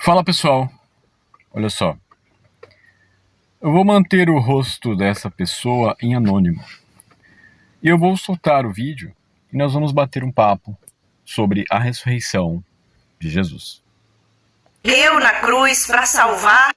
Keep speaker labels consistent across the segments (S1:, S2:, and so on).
S1: Fala pessoal, olha só, eu vou manter o rosto dessa pessoa em anônimo e eu vou soltar o vídeo e nós vamos bater um papo sobre a ressurreição de Jesus.
S2: Morreu na cruz para salvar.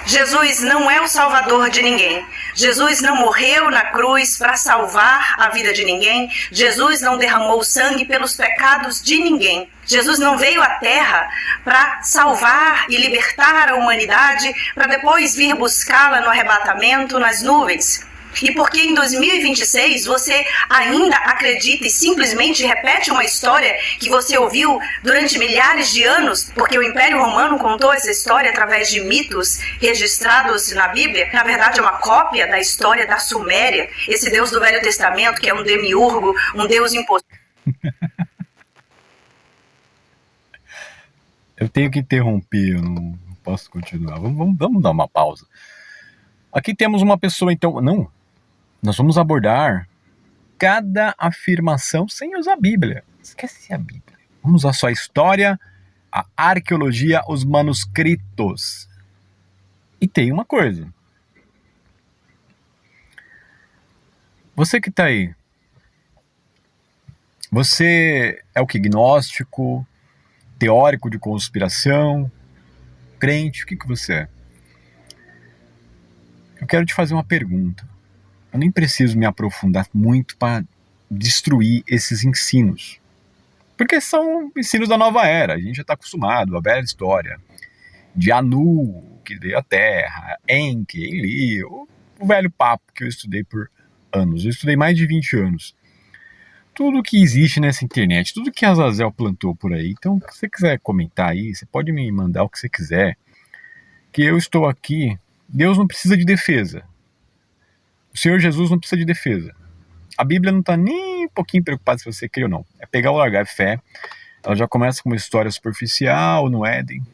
S2: Jesus não é o salvador de ninguém. Jesus não morreu na cruz para salvar a vida de ninguém. Jesus não derramou sangue pelos pecados de ninguém. Jesus não veio à Terra para salvar e libertar a humanidade, para depois vir buscá-la no arrebatamento nas nuvens. E porque em 2026 você ainda acredita e simplesmente repete uma história que você ouviu durante milhares de anos, porque o Império Romano contou essa história através de mitos registrados na Bíblia. Na verdade é uma cópia da história da Suméria, esse Deus do Velho Testamento que é um demiurgo, um Deus impossível.
S1: Eu tenho que interromper, eu não posso continuar. Vamos dar uma pausa. Aqui temos uma pessoa, então... Nós vamos abordar cada afirmação sem usar a Bíblia. Esquece a Bíblia. Vamos usar só a história, a arqueologia, os manuscritos. E tem uma coisa. Você que está aí, você é o que? Gnóstico, teórico de conspiração, crente, o que você é? Eu quero te fazer uma pergunta. Eu nem preciso me aprofundar muito para destruir esses ensinos. Porque são ensinos da nova era. A gente já está acostumado, a velha história de Anu, que veio à Terra, Enki, Enlil, o velho papo que eu estudei por anos. Eu estudei mais de 20 anos. Tudo que existe nessa internet, tudo que Azazel plantou por aí. Então, se você quiser comentar aí, você pode me mandar o que você quiser. Que eu estou aqui. Deus não precisa de defesa. O Senhor Jesus não precisa de defesa. A Bíblia não está nem um pouquinho preocupada se você crê ou não. É pegar ou largar fé. Ela já começa com uma história superficial no Éden.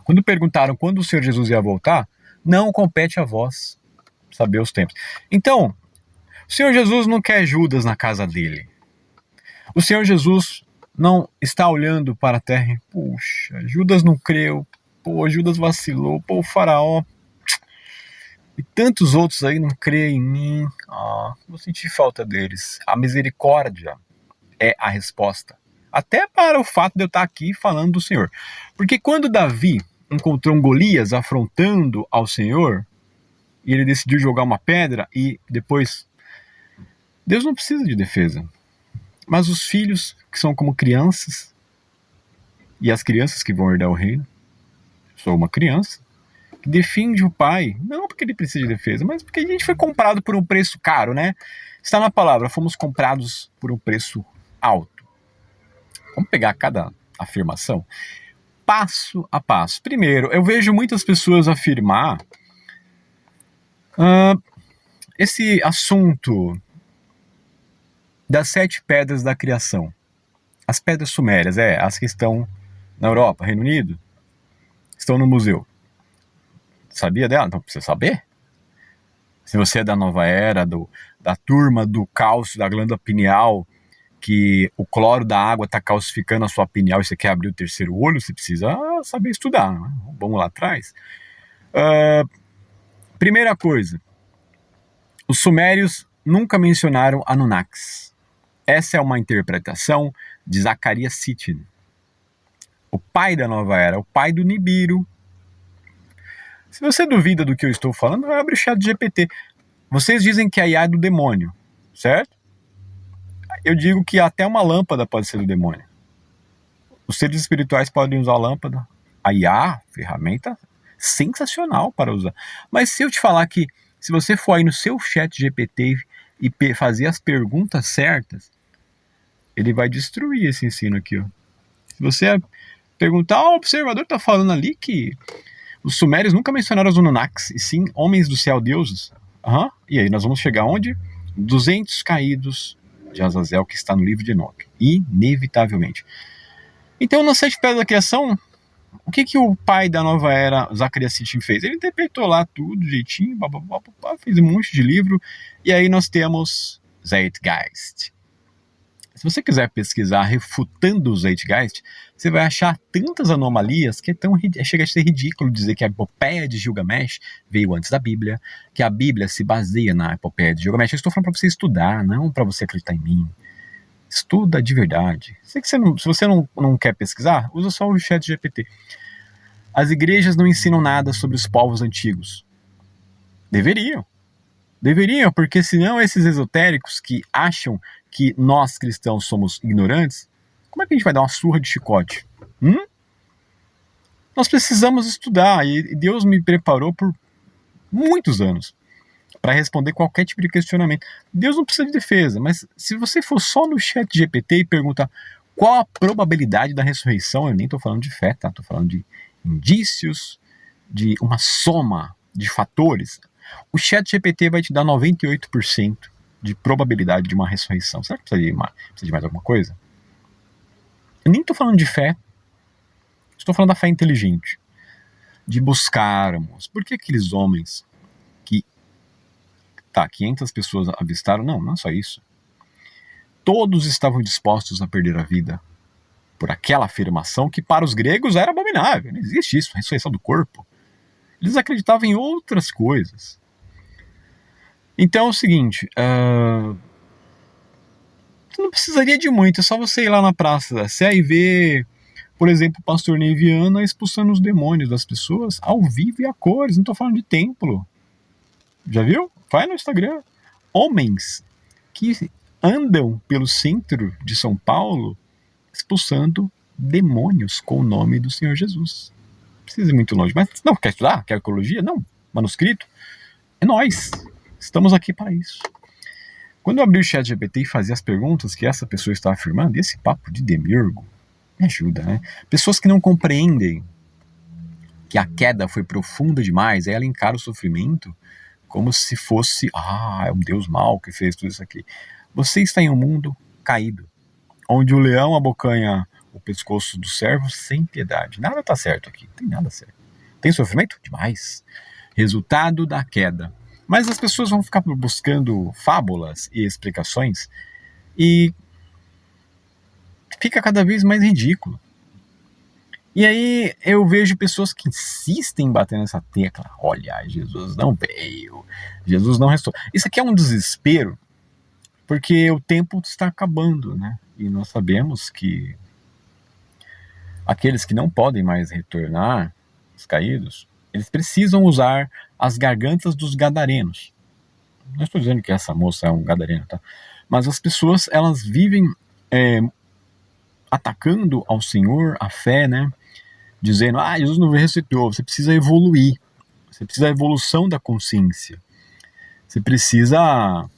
S1: Quando perguntaram quando o Senhor Jesus ia voltar, não compete a vós saber os tempos. Então, o Senhor Jesus não quer Judas na casa dele. O Senhor Jesus não está olhando para a terra e, puxa, Judas não creu, pô, Judas vacilou, pô, o faraó... E tantos outros aí não creem em mim. Vou sentir falta deles. A misericórdia é a resposta. Até para o fato de eu estar aqui falando do Senhor. Porque quando Davi encontrou um Golias afrontando ao Senhor, e ele decidiu jogar uma pedra, e depois... Deus não precisa de defesa. Mas os filhos, que são como crianças, e as crianças que vão herdar o reino, sou uma criança, defende o pai, não porque ele precisa de defesa, mas porque a gente foi comprado por um preço caro, né? Está na palavra, fomos comprados por um preço alto. Vamos pegar cada afirmação passo a passo. Primeiro, eu vejo muitas pessoas afirmar esse assunto das 7 pedras da criação. As pedras sumérias, as que estão na Europa, Reino Unido, estão no museu. Sabia dela? Então precisa saber. Se você é da nova era, da turma do cálcio da glândula pineal, que o cloro da água está calcificando a sua pineal e você quer abrir o terceiro olho, você precisa saber estudar, né? Vamos lá atrás. Primeira coisa, os sumérios nunca mencionaram Anunnakis. Essa é uma interpretação de Zacarias Sitchin, o pai da nova era, o pai do Nibiru. Se você duvida do que eu estou falando, vai abrir o chat GPT. Vocês dizem que a IA é do demônio, certo? Eu digo que até uma lâmpada pode ser do demônio. Os seres espirituais podem usar a lâmpada. A IA, ferramenta sensacional para usar. Mas se eu te falar que se você for aí no seu chat GPT e fazer as perguntas certas, ele vai destruir esse ensino aqui, ó. Se você perguntar, o observador está falando ali que os sumérios nunca mencionaram os Anunnakis, e sim homens do céu, deuses. E aí nós vamos chegar onde? 200 caídos de Azazel, que está no livro de Enoque. Inevitavelmente. Então, nas 7 pedras da criação, o que o pai da nova era, Zacarias Sitchin, fez? Ele interpretou lá tudo jeitinho, fez um monte de livro, e aí nós temos Zeitgeist. Se você quiser pesquisar refutando o Zeitgeist, você vai achar tantas anomalias que chega a ser ridículo dizer que a epopeia de Gilgamesh veio antes da Bíblia, que a Bíblia se baseia na epopeia de Gilgamesh. Eu estou falando para você estudar, não para você acreditar em mim. Estuda de verdade. Se você não quer pesquisar, usa só o ChatGPT. As igrejas não ensinam nada sobre os povos antigos. Deveriam, porque senão esses esotéricos que acham que nós cristãos somos ignorantes, como é que a gente vai dar uma surra de chicote? Nós precisamos estudar, e Deus me preparou por muitos anos para responder qualquer tipo de questionamento. Deus não precisa de defesa, mas se você for só no ChatGPT e perguntar qual a probabilidade da ressurreição, eu nem estou falando de fé, tá? Estou falando de indícios, de uma soma de fatores. O ChatGPT vai te dar 98% de probabilidade de uma ressurreição. Será que precisa de mais alguma coisa? Eu nem estou falando de fé. Estou falando da fé inteligente. De buscarmos. Por que aqueles homens que 500 pessoas avistaram? Não é só isso. Todos estavam dispostos a perder a vida por aquela afirmação que para os gregos era abominável. Não existe isso, ressurreição do corpo. Eles acreditavam em outras coisas. Então é o seguinte, você não precisaria de muito, é só você ir lá na Praça da Sé e ver, por exemplo, o pastor Ney Viana expulsando os demônios das pessoas ao vivo e a cores. Não estou falando de templo. Já viu? Vai no Instagram. Homens que andam pelo centro de São Paulo expulsando demônios com o nome do Senhor Jesus. Não precisa ir muito longe. Mas não, quer estudar? Quer arqueologia? Não. Manuscrito? É nós. Estamos aqui para isso. Quando eu abri o ChatGPT e fazia as perguntas que essa pessoa está afirmando, esse papo de demiurgo me ajuda, né? Pessoas que não compreendem que a queda foi profunda demais, aí ela encara o sofrimento como se fosse, é um Deus mau que fez tudo isso aqui. Você está em um mundo caído, onde o leão abocanha o pescoço do servo sem piedade. Nada está certo aqui, não tem nada certo. Tem sofrimento? Demais. Resultado da queda. Mas as pessoas vão ficar buscando fábulas e explicações e fica cada vez mais ridículo. E aí eu vejo pessoas que insistem em bater nessa tecla. Olha, Jesus não veio, Jesus não restou. Isso aqui é um desespero, porque o tempo está acabando, né? E nós sabemos que aqueles que não podem mais retornar, os caídos, eles precisam usar as gargantas dos gadarenos. Não estou dizendo que essa moça é um gadareno, tá? Mas as pessoas, elas vivem atacando ao Senhor, a fé, né? Dizendo, Jesus não ressuscitou, você precisa evoluir. Você precisa da evolução da consciência. Você precisa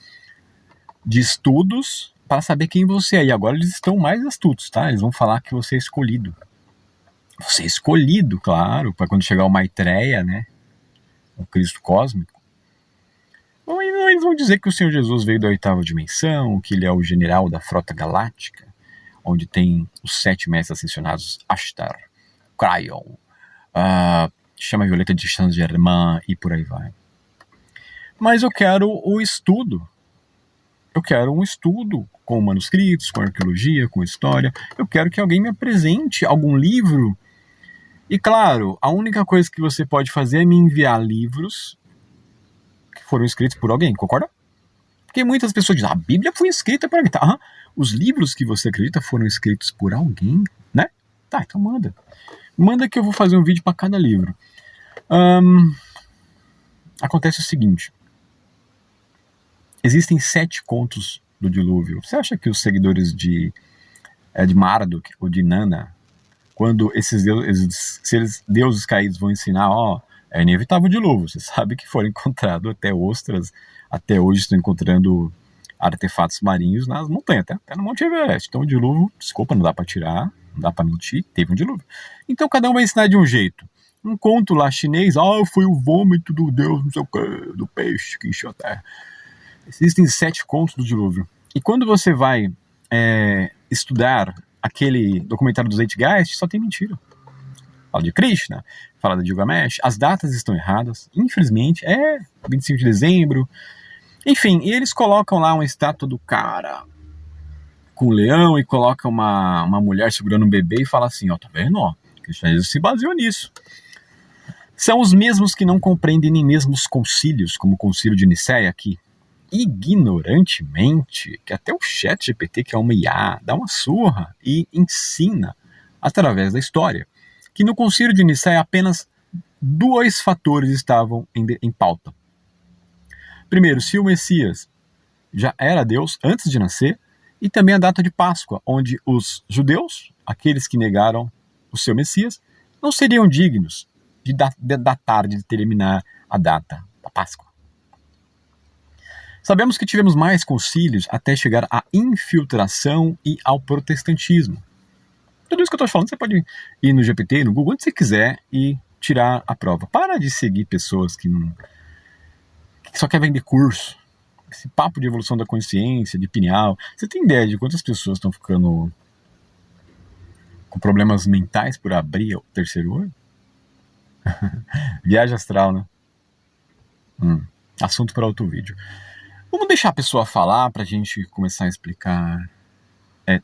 S1: de estudos para saber quem você é. E agora eles estão mais astutos, tá? Eles vão falar que você é escolhido. Você é escolhido, claro, para quando chegar o Maitreya, né? O Cristo cósmico. Ou eles vão dizer que o Senhor Jesus veio da 8ª dimensão, que ele é o general da frota galáctica, onde tem os 7 mestres ascensionados, Ashtar, Cryon, Chama Violeta de Saint-Germain e por aí vai. Mas eu quero o estudo. Eu quero um estudo com manuscritos, com arqueologia, com história. Eu quero que alguém me apresente algum livro. E claro, a única coisa que você pode fazer é me enviar livros que foram escritos por alguém, concorda? Porque muitas pessoas dizem, a Bíblia foi escrita por alguém. Tá? Os livros que você acredita foram escritos por alguém, né? Tá, então manda. Manda que eu vou fazer um vídeo para cada livro. Acontece o seguinte. Existem 7 contos do dilúvio. Você acha que os seguidores de Marduk ou de Nana, quando esses deuses caídos vão ensinar, é inevitável o dilúvio. Você sabe que foram encontrados até ostras, até hoje estão encontrando artefatos marinhos nas montanhas, até no Monte Everest. Então o dilúvio, desculpa, não dá para tirar, não dá para mentir, teve um dilúvio. Então cada um vai ensinar de um jeito. Um conto lá chinês, foi o vômito do deus, não sei o que, do peixe que encheu a terra. Existem 7 contos do dilúvio. E quando você vai estudar aquele documentário do Zeitgeist, só tem mentira. Fala de Krishna, fala de Gilgamesh, as datas estão erradas, infelizmente, 25 de dezembro. Enfim, e eles colocam lá uma estátua do cara com um leão e coloca uma mulher segurando um bebê e fala assim, ó, tá vendo, ó, o cristianismo se baseou nisso. São os mesmos que não compreendem nem mesmo os concílios, como o concílio de Nicéia, que ignorantemente, que até o ChatGPT, que é uma IA, dá uma surra e ensina, através da história, que no concílio de Nicéia apenas 2 fatores estavam em pauta. Primeiro, se o Messias já era Deus antes de nascer, e também a data de Páscoa, onde os judeus, aqueles que negaram o seu Messias, não seriam dignos de datar, de determinar a data da Páscoa. Sabemos que tivemos mais concílios até chegar à infiltração e ao protestantismo. Tudo isso que eu estou falando, você pode ir no GPT, no Google, onde você quiser e tirar a prova. Para de seguir pessoas que só querem vender curso. Esse papo de evolução da consciência, de pineal. Você tem ideia de quantas pessoas estão ficando com problemas mentais por abrir o terceiro olho? Viagem astral, né? Assunto para outro vídeo. Vamos deixar a pessoa falar para a gente começar a explicar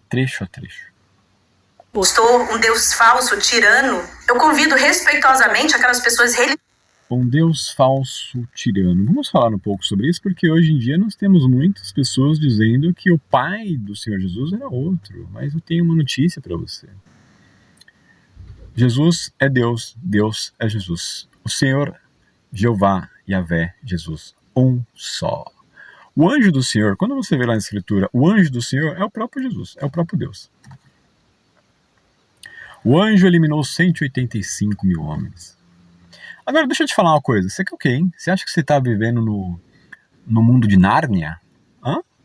S1: trecho a trecho.
S2: Postou um Deus falso, tirano. Eu convido respeitosamente aquelas pessoas religiosas.
S1: Um Deus falso, tirano. Vamos falar um pouco sobre isso, porque hoje em dia nós temos muitas pessoas dizendo que o pai do Senhor Jesus era outro. Mas eu tenho uma notícia para você. Jesus é Deus, Deus é Jesus. O Senhor, Jeová, Yahvé, Jesus, um só. O anjo do Senhor, quando você vê lá na Escritura, o anjo do Senhor é o próprio Jesus, é o próprio Deus. O anjo eliminou 185 mil homens. Agora, deixa eu te falar uma coisa. Você quer o quê, hein? Você acha que você está vivendo no mundo de Nárnia?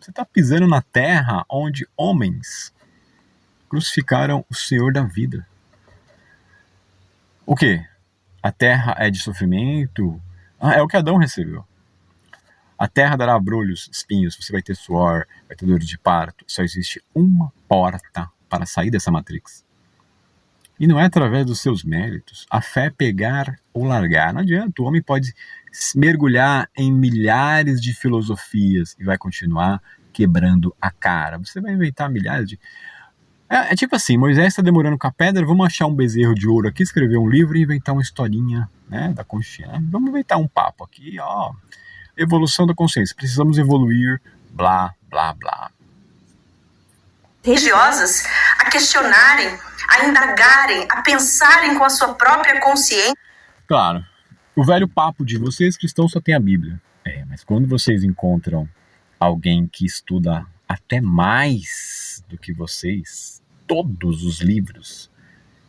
S1: Você está pisando na terra onde homens crucificaram o Senhor da vida. O quê? A terra é de sofrimento? É o que Adão recebeu. A terra dará abrolhos, espinhos, você vai ter suor, vai ter dor de parto. Só existe uma porta para sair dessa matrix. E não é através dos seus méritos. A fé é pegar ou largar. Não adianta, o homem pode mergulhar em milhares de filosofias e vai continuar quebrando a cara. Você vai inventar milhares de... É tipo assim, Moisés está demorando com a pedra, vamos achar um bezerro de ouro aqui, escrever um livro e inventar uma historinha, né, da conchinha. Vamos inventar um papo aqui, ó. Evolução da consciência. Precisamos evoluir, blá, blá, blá.
S2: Religiosas a questionarem, a indagarem, a pensarem com a sua própria consciência.
S1: Claro, o velho papo de vocês cristãos só tem a Bíblia. Mas quando vocês encontram alguém que estuda até mais do que vocês, todos os livros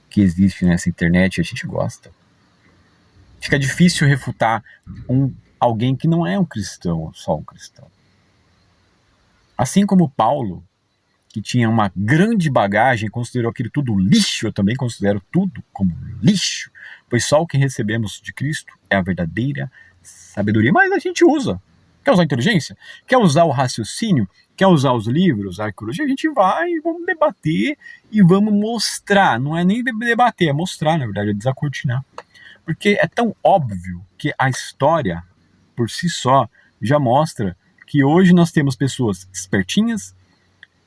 S1: que existem nessa internet, a gente gosta. Fica difícil refutar alguém que não é um cristão, só um cristão. Assim como Paulo, que tinha uma grande bagagem, considerou aquilo tudo lixo, eu também considero tudo como lixo, pois só o que recebemos de Cristo é a verdadeira sabedoria, mas a gente usa. Quer usar a inteligência? Quer usar o raciocínio? Quer usar os livros, a arqueologia? A gente vai e vamos debater e vamos mostrar. Não é nem debater, é mostrar, na verdade, é desacortinar. Porque é tão óbvio que a história, por si só, já mostra que hoje nós temos pessoas espertinhas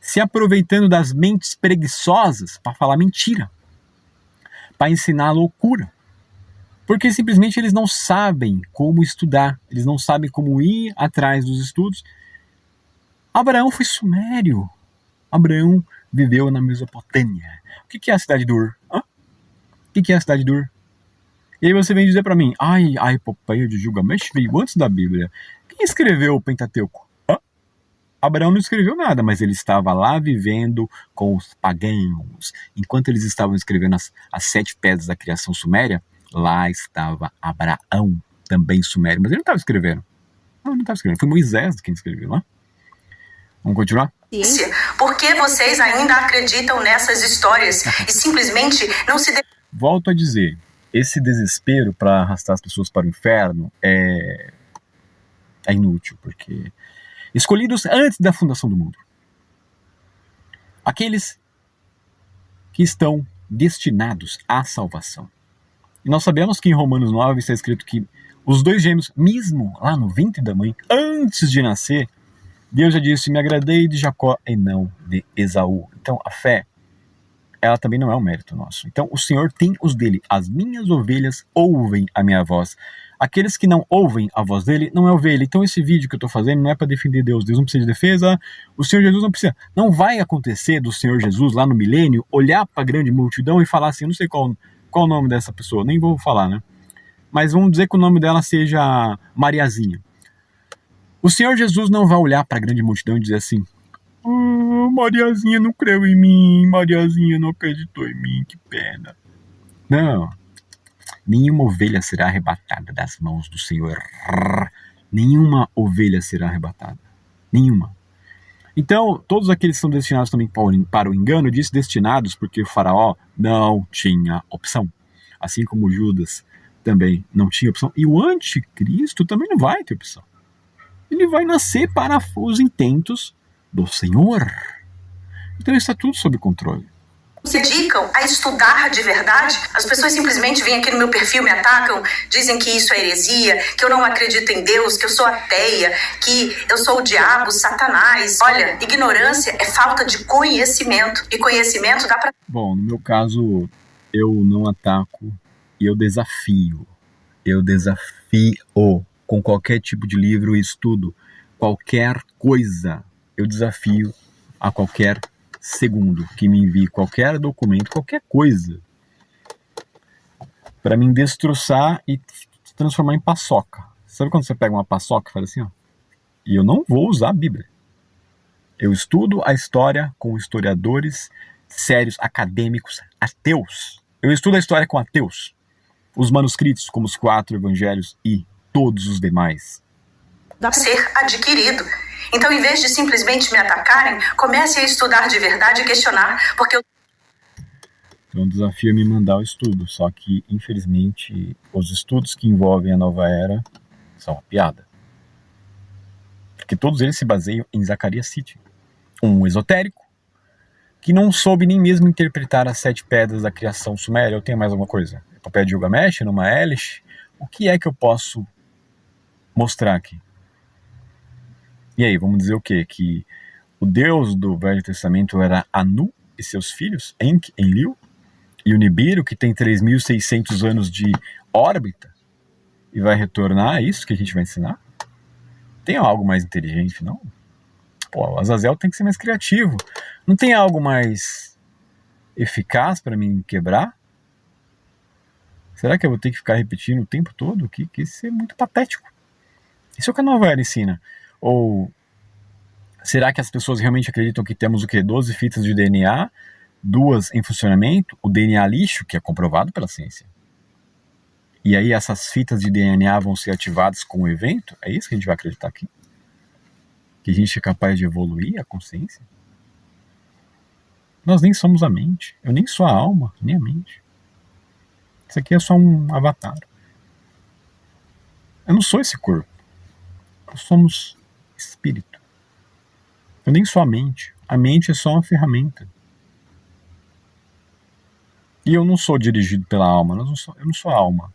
S1: se aproveitando das mentes preguiçosas para falar mentira, para ensinar loucura. Porque simplesmente eles não sabem como estudar, eles não sabem como ir atrás dos estudos. Abraão foi sumério. Abraão viveu na Mesopotâmia. O que é a cidade de Ur? O que é a cidade de Ur? E aí você vem dizer para mim, a epopeia de Gilgamesh veio antes da Bíblia. Quem escreveu o Pentateuco? Abraão não escreveu nada, mas ele estava lá vivendo com os pagãos. Enquanto eles estavam escrevendo as 7 pedras da criação suméria, lá estava Abraão, também sumério. Mas ele não estava escrevendo. Não estava escrevendo. Foi Moisés quem escreveu lá. Vamos continuar?
S2: Por que vocês ainda acreditam nessas histórias e simplesmente não se...
S1: Volto a dizer, esse desespero para arrastar as pessoas para o inferno é inútil, porque... escolhidos antes da fundação do mundo. Aqueles que estão destinados à salvação. E nós sabemos que em Romanos 9 está escrito que os 2 gêmeos, mesmo lá no ventre da mãe, antes de nascer, Deus já disse, me agradei de Jacó e não de Esaú. Então a fé, ela também não é um mérito nosso. Então o Senhor tem os dele. As minhas ovelhas ouvem a minha voz. Aqueles que não ouvem a voz dele, não é ovelha. Então esse vídeo que eu estou fazendo não é para defender Deus. Deus não precisa de defesa. O Senhor Jesus não precisa. Não vai acontecer do Senhor Jesus lá no milênio olhar para a grande multidão e falar assim, eu não sei qual o nome dessa pessoa, nem vou falar, né? Mas vamos dizer que o nome dela seja Mariazinha. O Senhor Jesus não vai olhar para a grande multidão e dizer assim, Mariazinha não creu em mim, Mariazinha não acreditou em mim, que pena. Não. Nenhuma ovelha será arrebatada das mãos do Senhor. Nenhuma ovelha será arrebatada. Nenhuma. Então, todos aqueles que são destinados também para o engano, eu disse destinados porque o faraó não tinha opção. Assim como Judas também não tinha opção. E o anticristo também não vai ter opção. Ele vai nascer para os intentos do Senhor. Então está tudo sob controle.
S2: Se dedicam a estudar de verdade, as pessoas simplesmente vêm aqui no meu perfil, me atacam, dizem que isso é heresia, que eu não acredito em Deus, que eu sou ateia, que eu sou o diabo, Satanás. Olha, ignorância é falta de conhecimento, e conhecimento dá pra...
S1: Bom, no meu caso, eu não ataco e eu desafio. Eu desafio com qualquer tipo de livro e estudo, qualquer coisa. Eu desafio a qualquer segundo que me envie qualquer documento, qualquer coisa, para me destroçar e se transformar em paçoca. Sabe quando você pega uma paçoca e fala assim, ó? E eu não vou usar a Bíblia. Eu estudo a história com historiadores sérios, acadêmicos, ateus. Eu estudo a história com ateus. Os manuscritos, como os 4 evangelhos e todos os demais.
S2: Dá pra ser adquirido. Então, em vez de simplesmente me atacarem, comece a estudar de verdade e questionar, porque eu...
S1: Então, o desafio é me mandar o estudo, só que, infelizmente, os estudos que envolvem a nova era são uma piada. Porque todos eles se baseiam em Zacarias Sitchin, um esotérico que não soube nem mesmo interpretar as 7 pedras da criação suméria. Eu tenho mais alguma coisa? Epopeia de Gilgamesh, Numa Elish? O que é que eu posso mostrar aqui? E aí, vamos dizer o quê? Que o Deus do Velho Testamento era Anu e seus filhos, Enki, Enlil, e o Nibiru, que tem 3.600 anos de órbita, e vai retornar, é isso que a gente vai ensinar? Tem algo mais inteligente, não? Pô, o Azazel tem que ser mais criativo. Não tem algo mais eficaz para mim quebrar? Será que eu vou ter que ficar repetindo o tempo todo? Que isso é muito patético. Isso é o que a nova era ensina. Ou será que as pessoas realmente acreditam que temos o quê? 12 fitas de DNA, 2 em funcionamento, o DNA lixo, que é comprovado pela ciência. E aí essas fitas de DNA vão ser ativadas com o evento? É isso que a gente vai acreditar aqui? Que a gente é capaz de evoluir a consciência? Nós nem somos a mente. Eu nem sou a alma, nem a mente. Isso aqui é só um avatar. Eu não sou esse corpo. Nós somos espírito. Eu nem sou a mente. A mente é só uma ferramenta. E eu não sou dirigido pela alma. Eu não sou a alma.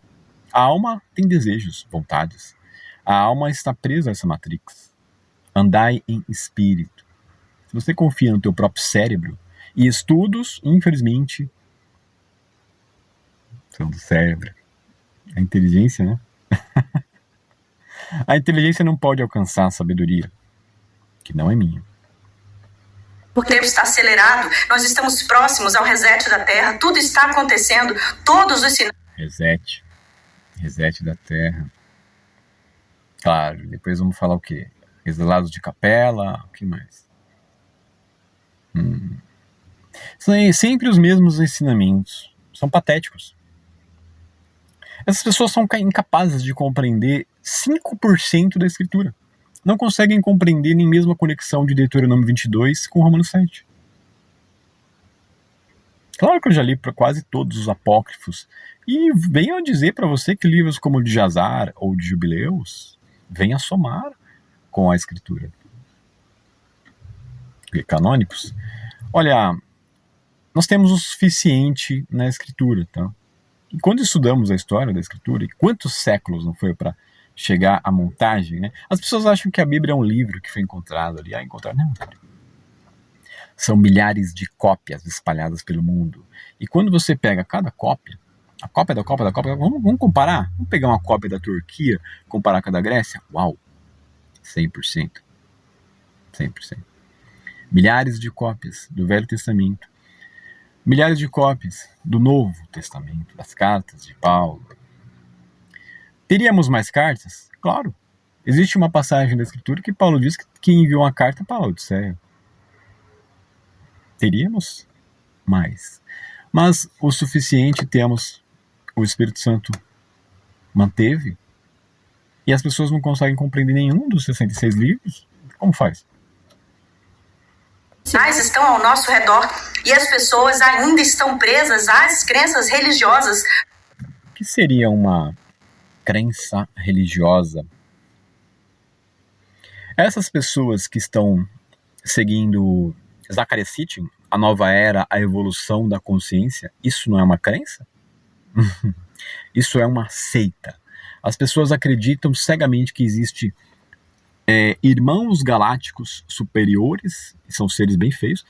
S1: A alma tem desejos, vontades. A alma está presa a essa matrix. Andai em espírito. Se você confia no teu próprio cérebro, e estudos, infelizmente, são do cérebro. A inteligência, né? A inteligência não pode alcançar a sabedoria, que não é minha.
S2: O tempo está acelerado, nós estamos próximos ao reset da Terra, tudo está acontecendo, todos os sinais...
S1: Reset da Terra. Claro, depois vamos falar o quê? Exilados de capela, o que mais? São sempre os mesmos ensinamentos, são patéticos. Essas pessoas são incapazes de compreender 5% da Escritura. Não conseguem compreender nem mesmo a conexão de Deuteronômio 22 com Romanos 7. Claro que eu já li para quase todos os apócrifos. E venho a dizer para você que livros como o de Jazar ou de Jubileus vêm a somar com a Escritura. Canônicos. Olha, nós temos o suficiente na Escritura, tá? E quando estudamos a história da Escritura, e quantos séculos não foi para chegar à montagem, né? As pessoas acham que a Bíblia é um livro que foi encontrado ali. Não. São milhares de cópias espalhadas pelo mundo. E quando você pega cada cópia, a cópia da cópia da cópia, vamos comparar? Vamos pegar uma cópia da Turquia, comparar com a da Grécia? Uau! 100%. 100%. Milhares de cópias do Velho Testamento. Milhares de cópias do Novo Testamento, das cartas de Paulo. Teríamos mais cartas? Claro. Existe uma passagem da Escritura que Paulo diz que enviou uma carta para a Laodiceia. Teríamos mais. Mas o suficiente temos, o Espírito Santo manteve, e as pessoas não conseguem compreender nenhum dos 66 livros. Como faz?
S2: Estão ao nosso redor e as pessoas ainda estão presas às crenças religiosas.
S1: O que seria uma crença religiosa? Essas pessoas que estão seguindo Zecharia Sitchin, a nova era, a evolução da consciência, isso não é uma crença? Isso é uma seita. As pessoas acreditam cegamente que existe irmãos galácticos superiores, que são seres bem feios,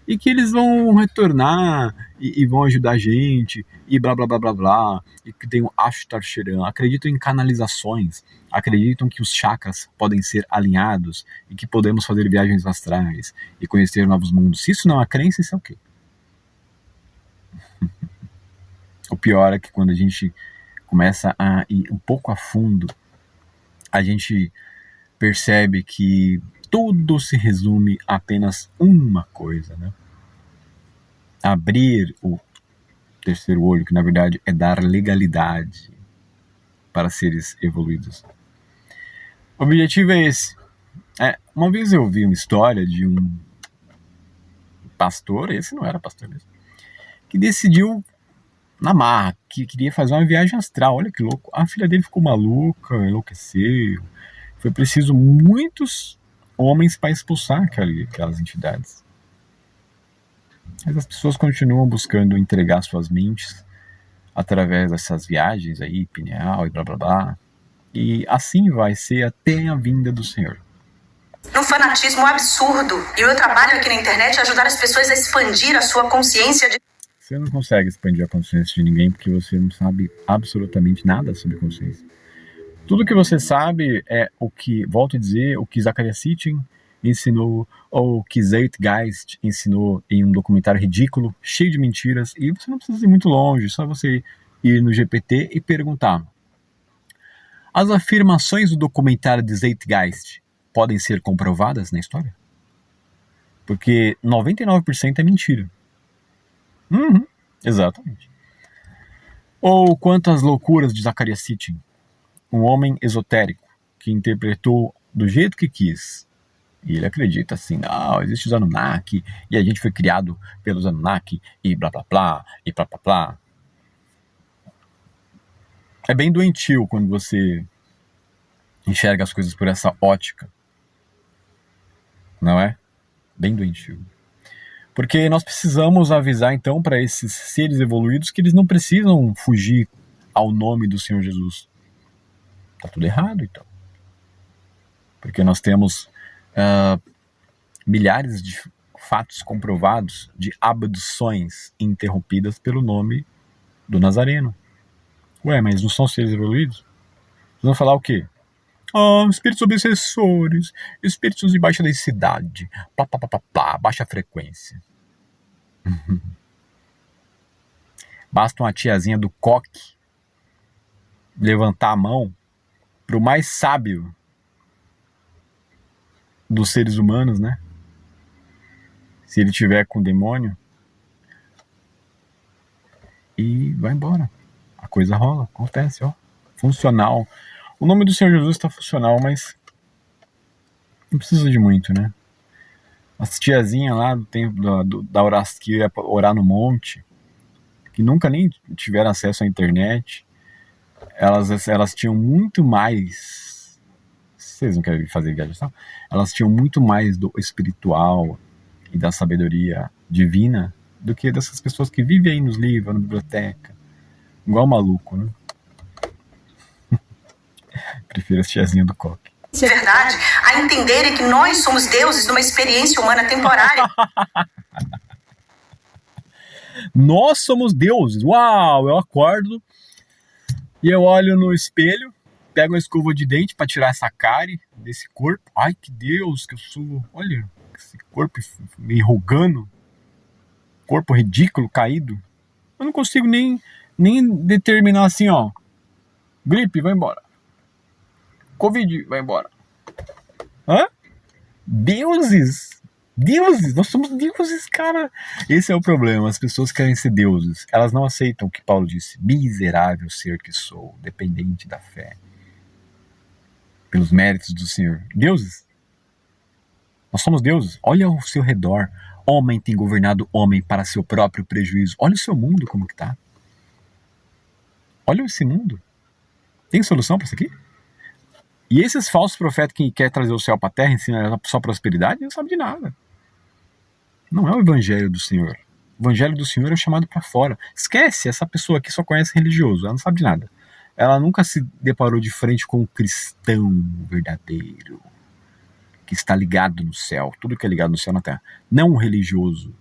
S1: e que eles vão retornar e vão ajudar a gente, e blá blá blá blá blá, e que tem o Ashtar Sheran. Acreditam em canalizações, acreditam que os chakras podem ser alinhados e que podemos fazer viagens astrais e conhecer novos mundos. Se isso não é uma crença, isso é o quê? O pior é que quando a gente começa a ir um pouco a fundo, a gente percebe que tudo se resume a apenas uma coisa, né? Abrir o terceiro olho, que na verdade é dar legalidade para seres evoluídos. O objetivo é esse. Uma vez eu vi uma história de um pastor, esse não era pastor mesmo, que decidiu na marra, que queria fazer uma viagem astral. Olha que louco. A filha dele ficou maluca, enlouqueceu. Foi preciso muitos homens para expulsar aquelas entidades. Mas as pessoas continuam buscando entregar suas mentes através dessas viagens aí, pineal e blá blá blá. E assim vai ser até a vinda do Senhor.
S2: Um fanatismo absurdo. E o meu trabalho aqui na internet é ajudar as pessoas a expandir a sua consciência de...
S1: Você não consegue expandir a consciência de ninguém porque você não sabe absolutamente nada sobre consciência. Tudo que você sabe é o que, volto a dizer, o que Zecharia Sitchin ensinou, ou o que Zeitgeist ensinou em um documentário ridículo, cheio de mentiras, e você não precisa ir muito longe, só você ir no GPT e perguntar: as afirmações do documentário de Zeitgeist podem ser comprovadas na história? Porque 99% é mentira. Exatamente. Ou quanto às loucuras de Zecharia Sitchin, um homem esotérico que interpretou do jeito que quis. E ele acredita assim, não, existe os Anunnaki, e a gente foi criado pelos Anunnaki, e blá blá blá, e blá blá blá. É bem doentio quando você enxerga as coisas por essa ótica. Não é? Bem doentio. Porque nós precisamos avisar então para esses seres evoluídos que eles não precisam fugir ao nome do Senhor Jesus. Tá tudo errado então. Porque nós temos milhares de fatos comprovados de abduções interrompidas pelo nome do Nazareno. Ué, mas não são seres evoluídos? Vocês vão falar o quê? Espíritos obsessores, espíritos de baixa densidade, baixa frequência. Basta uma tiazinha do coque levantar a mão para o mais sábio dos seres humanos, né? Se ele tiver com demônio, e vai embora. A coisa rola, acontece, ó. Funcional. O nome do Senhor Jesus está funcional, mas não precisa de muito, né? As tiazinhas lá do tempo da oração, que ia orar no monte, que nunca nem tiveram acesso à internet, elas tinham muito mais. Vocês não querem fazer viagem, não? Elas tinham muito mais do espiritual e da sabedoria divina do que dessas pessoas que vivem aí nos livros, na biblioteca, igual maluco, né? Prefiro a tiazinha do coque.
S2: De verdade, a entenderem que nós somos deuses numa experiência humana temporária.
S1: Nós somos deuses. Uau, eu acordo e eu olho no espelho, pego a escova de dente para tirar essa cárie desse corpo. Ai, que Deus que eu sou. Olha, esse corpo me enrugando. Corpo ridículo, caído. Eu não consigo nem determinar assim, ó. Gripe, vai embora. Covid, vai embora. Hã? Deuses? Deuses? Nós somos deuses, cara. Esse é o problema. As pessoas querem ser deuses. Elas não aceitam o que Paulo disse. Miserável ser que sou, dependente da fé. Pelos méritos do Senhor. Deuses? Nós somos deuses. Olha ao seu redor. Homem tem governado homem para seu próprio prejuízo. Olha o seu mundo como que tá. Olha esse mundo. Tem solução para isso aqui? E esses falsos profetas que querem trazer o céu para a terra, ensinam só prosperidade, não sabem de nada. Não é o evangelho do Senhor. O evangelho do Senhor é o chamado para fora. Esquece, essa pessoa aqui só conhece religioso, ela não sabe de nada. Ela nunca se deparou de frente com um cristão verdadeiro, que está ligado no céu, tudo que é ligado no céu na terra. Não um religioso.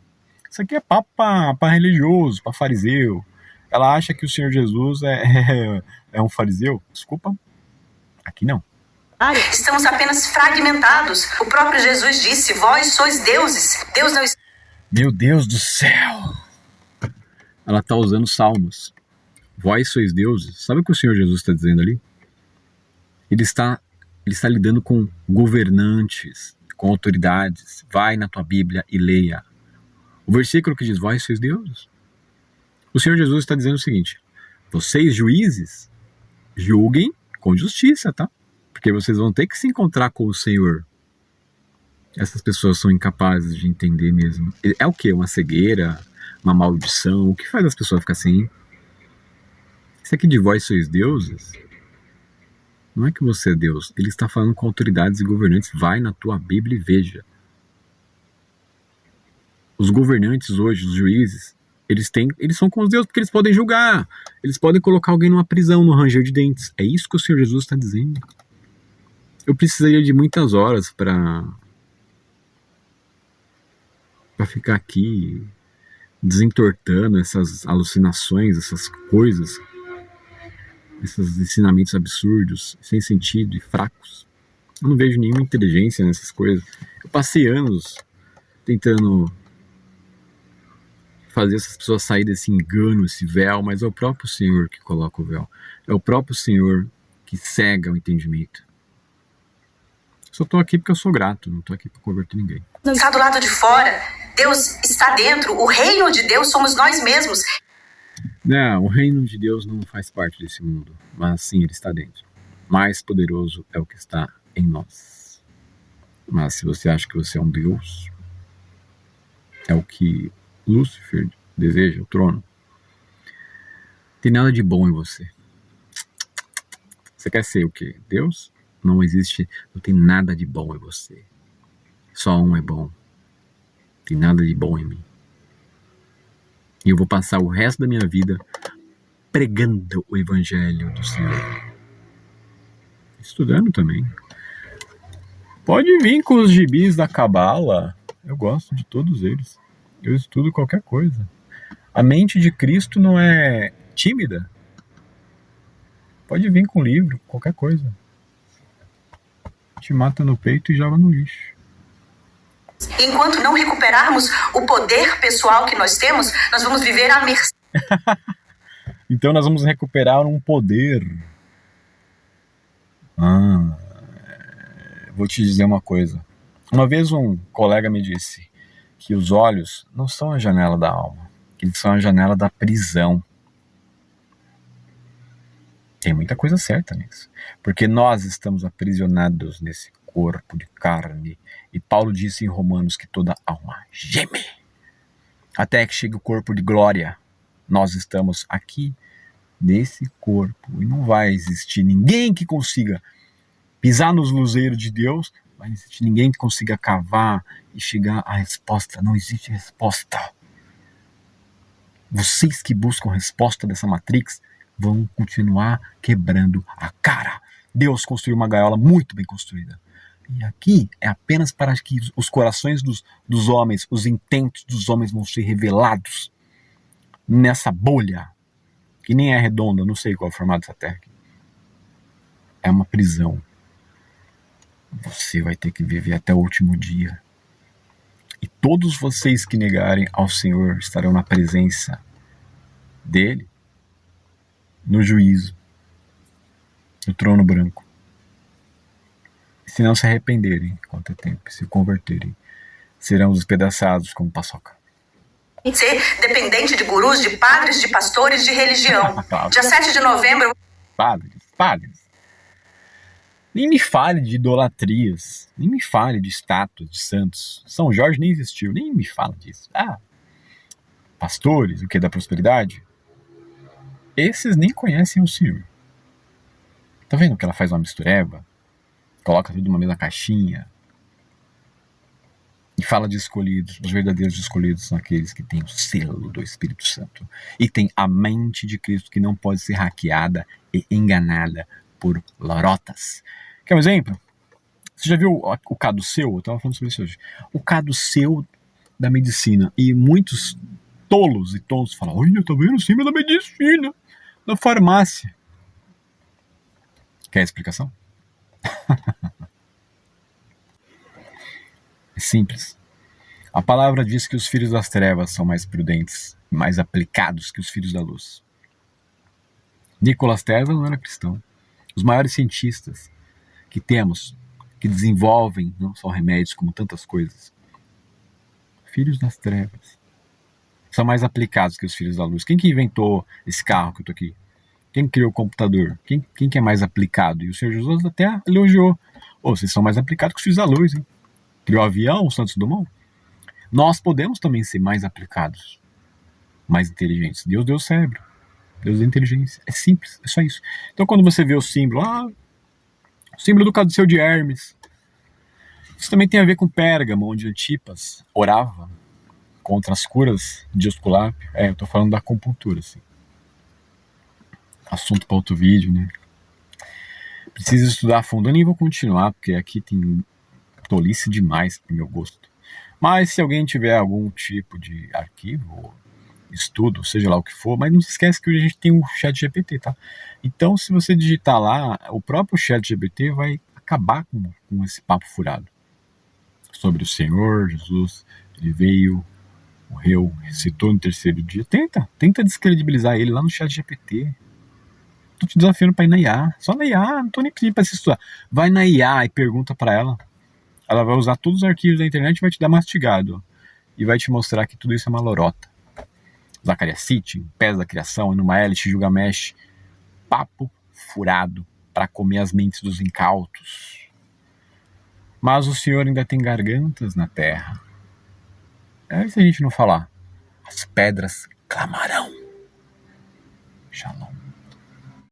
S1: Isso aqui é papo para religioso, para fariseu. Ela acha que o Senhor Jesus é um fariseu. Desculpa, aqui não.
S2: Estamos apenas fragmentados. O próprio Jesus disse, vós sois deuses. Deus não...
S1: Meu Deus do céu. Ela está usando salmos. Vós sois deuses. Sabe o que o Senhor Jesus está dizendo ali? Ele está lidando com governantes, com autoridades. Vai na tua Bíblia e leia. O versículo que diz, vós sois deuses. O Senhor Jesus está dizendo o seguinte, vocês juízes, julguem com justiça, tá? Porque vocês vão ter que se encontrar com o Senhor. Essas pessoas são incapazes de entender mesmo. É o quê? Uma cegueira? Uma maldição? O que faz as pessoas ficar assim? Isso aqui de vós sois deuses, não é que você é Deus. Ele está falando com autoridades e governantes. Vai na tua Bíblia e veja. Os governantes hoje, os juízes, eles são com os deuses porque eles podem julgar. Eles podem colocar alguém numa prisão, no ranger de dentes. É isso que o Senhor Jesus está dizendo. Eu precisaria de muitas horas para ficar aqui desentortando essas alucinações, essas coisas, esses ensinamentos absurdos, sem sentido e fracos. Eu não vejo nenhuma inteligência nessas coisas. Eu passei anos tentando fazer essas pessoas sair desse engano, esse véu, mas é o próprio Senhor que coloca o véu. É o próprio Senhor que cega o entendimento. Só estou aqui porque eu sou grato, não estou aqui para converter ninguém.
S2: Está do lado de fora, Deus está dentro, o reino de Deus somos nós mesmos.
S1: Não, o reino de Deus não faz parte desse mundo, mas sim, ele está dentro. Mais poderoso é o que está em nós. Mas se você acha que você é um Deus, é o que Lúcifer deseja, o trono, tem nada de bom em você. Você quer ser o quê? Deus? Não existe, não tem nada de bom em você. Só um é bom. Tem nada de bom em mim. E eu vou passar o resto da minha vida pregando o evangelho do Senhor. Estudando também. Pode vir com os gibis da Cabala. Eu gosto de todos eles. Eu estudo qualquer coisa. A mente de Cristo não é tímida. Pode vir com livro, qualquer coisa. Te mata no peito e joga no lixo.
S2: Enquanto não recuperarmos o poder pessoal que nós temos, nós vamos viver à mercê.
S1: Então nós vamos recuperar um poder. Vou te dizer uma coisa. Uma vez um colega me disse que os olhos não são a janela da alma, eles são a janela da prisão. Tem muita coisa certa nisso. Porque nós estamos aprisionados nesse corpo de carne. E Paulo disse em Romanos que toda alma geme. Até que chegue o corpo de glória. Nós estamos aqui nesse corpo. E não vai existir ninguém que consiga pisar nos luzeiros de Deus. Não vai existir ninguém que consiga cavar e chegar à resposta. Não existe resposta. Vocês que buscam resposta dessa Matrix vão continuar quebrando a cara. Deus construiu uma gaiola muito bem construída. E aqui é apenas para que os corações dos homens, os intentos dos homens vão ser revelados nessa bolha, que nem é redonda, não sei qual é o formato dessa terra aqui. É uma prisão. Você vai ter que viver até o último dia. E todos vocês que negarem ao Senhor estarão na presença dele, no juízo, no trono branco. E se não se arrependerem, quanto é tempo, se converterem, serão despedaçados como paçoca.
S2: Ser dependente de gurus, de padres, de pastores, de religião. Dia 7 de novembro...
S1: Padres. Nem me fale de idolatrias, nem me fale de estátuas de santos. São Jorge nem existiu, nem me fala disso. Pastores, o que da prosperidade? Esses nem conhecem o Senhor. Tá vendo que ela faz uma mistureba? Coloca tudo numa mesma caixinha. E fala de escolhidos. Os verdadeiros escolhidos são aqueles que têm o selo do Espírito Santo. E tem a mente de Cristo que não pode ser hackeada e enganada por lorotas. Quer um exemplo? Você já viu o caduceu? Eu estava falando sobre isso hoje. O caduceu da medicina. E muitos tolos e tontos falam: olha, tá vendo? Cima da medicina, da farmácia. Quer explicação? É simples. A palavra diz que os filhos das trevas são mais prudentes, mais aplicados que os filhos da luz. Nikola Tesla não era cristão. Os maiores cientistas que temos, que desenvolvem não só remédios como tantas coisas, filhos das trevas, são mais aplicados que os filhos da luz. Quem que inventou esse carro que eu tô aqui? Quem criou o computador? Quem que é mais aplicado? E o Senhor Jesus até elogiou. Vocês são mais aplicados que os filhos da luz, hein? Criou o avião, o Santos Dumont. Nós podemos também ser mais aplicados, mais inteligentes. Deus deu o cérebro, Deus deu inteligência. É simples, é só isso. Então quando você vê o símbolo, o símbolo do caduceu de Hermes, isso também tem a ver com Pérgamo, onde Antipas orava contra as curas de Esculápio. Eu tô falando da acupuntura, assim. Assunto para outro vídeo, né? Preciso estudar a fundo. Eu nem vou continuar, porque aqui tem tolice demais pro meu gosto. Mas se alguém tiver algum tipo de arquivo, estudo, seja lá o que for, mas não se esquece que hoje a gente tem o ChatGPT, tá? Então, se você digitar lá, o próprio ChatGPT vai acabar com esse papo furado sobre o Senhor Jesus. Ele veio, morreu, ressuscitou no terceiro dia. Tenta descredibilizar ele lá no ChatGPT. Tô te desafiando pra ir na IA. Só na IA, não tô nem pedindo pra se estudar. Vai na IA e pergunta pra ela. Ela vai usar todos os arquivos da internet e vai te dar mastigado. E vai te mostrar que tudo isso é uma lorota. Zacarias Sitchin, Pés da Criação, Enuma Elish, Gilgamesh. Papo furado para comer as mentes dos incautos. Mas o Senhor ainda tem gargantas na terra. E se a gente não falar? As pedras clamarão. Shalom.